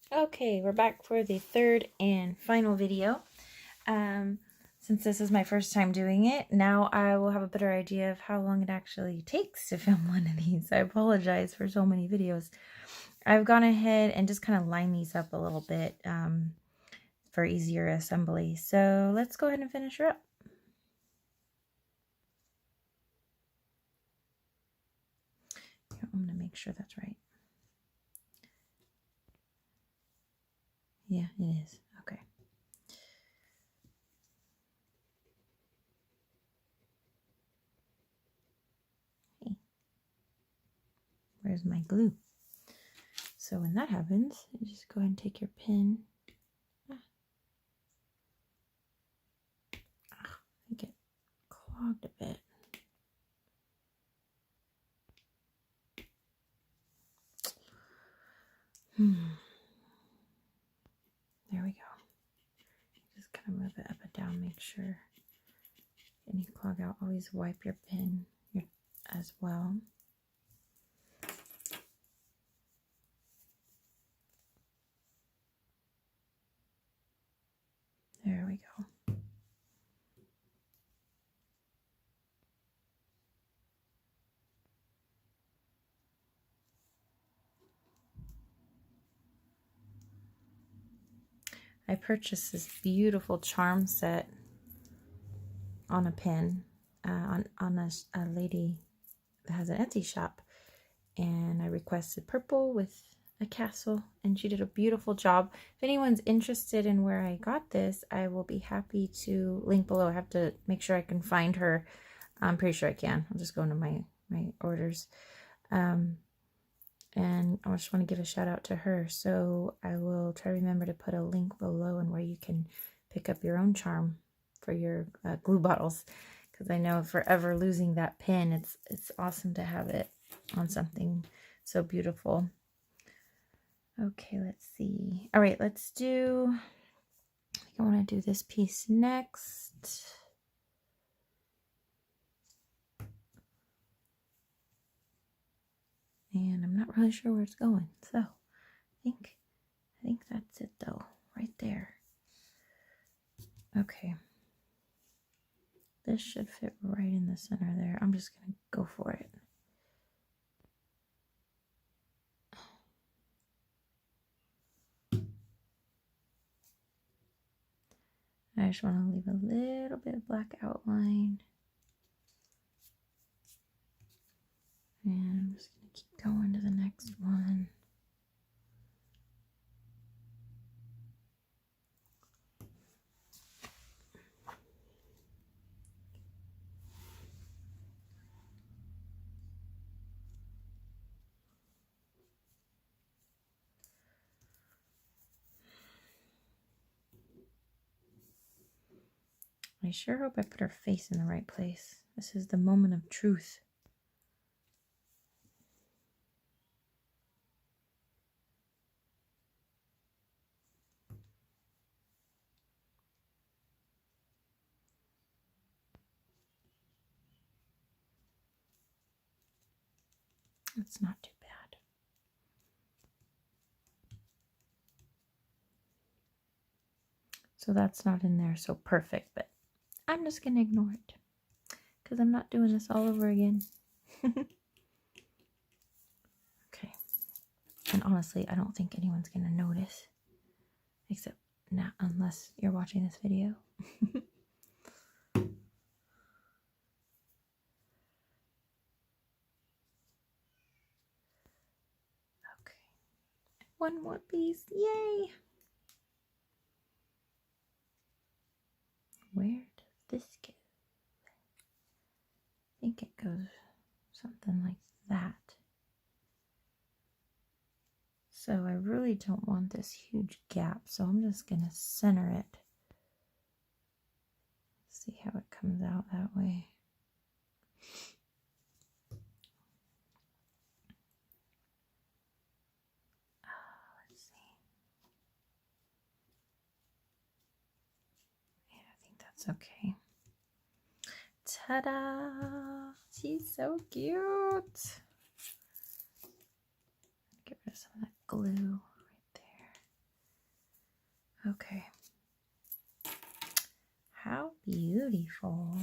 Okay, we're back for the third and final video. Since this is my first time doing it, now I will have a better idea of how long it actually takes to film one of these. I apologize for so many videos. I've gone ahead and just kind of lined these up a little bit for easier assembly. So let's go ahead and finish her up. I'm going to make sure that's right. Yeah, it is. Okay. Hey, where's my glue? So when that happens, you just go ahead and take your pin. I think it clogged a bit. There we go. Just kind of move it up and down, make sure any clog out. Always wipe your pin as well. There we go. I purchased this beautiful charm set on a pin on a lady that has an Etsy shop, and I requested purple with a castle, and she did a beautiful job. If anyone's interested in where I got this, I will be happy to link below. I have to make sure I can find her. I'm pretty sure I can. I'll just go into my orders. And I just want to give a shout out to her. So I will try to remember to put a link below and where you can pick up your own charm for your glue bottles. Because I know forever losing that pin, it's awesome to have it on something so beautiful. Okay, let's see. All right, let's do, I think I want to do this piece next. And I'm not really sure where it's going. So I think that's it though, right there. Okay. This should fit right in the center there. I'm just going to go for it. I just want to leave a little bit of black outline. And I'm just going to keep going to the next one. I sure hope I put her face in the right place. This is the moment of truth. It's not too bad. So that's not in there so perfect, but I'm just going to ignore it because I'm not doing this all over again. Okay. And honestly, I don't think anyone's going to notice, except now, unless you're watching this video. Okay. One more piece. Yay! Where does this go? I think it goes something like that. So I really don't want this huge gap, so I'm just going to center it. See how it comes out that way. Let's see. Yeah, I think that's okay. Ta-da! She's so cute. Get rid of some of that glue right there. Okay. How beautiful.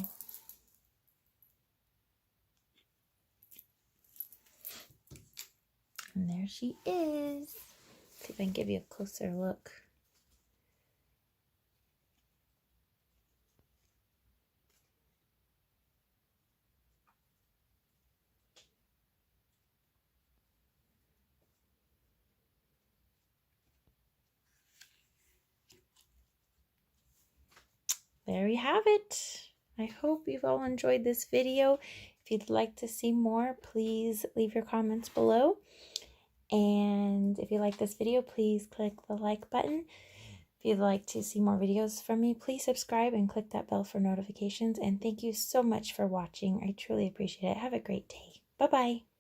And there she is. See if I can give you a closer look. There we have it. I hope you've all enjoyed this video. If you'd like to see more, please leave your comments below. And if you like this video, please click the like button. If you'd like to see more videos from me, please subscribe and click that bell for notifications. And thank you so much for watching. I truly appreciate it. Have a great day. Bye-bye.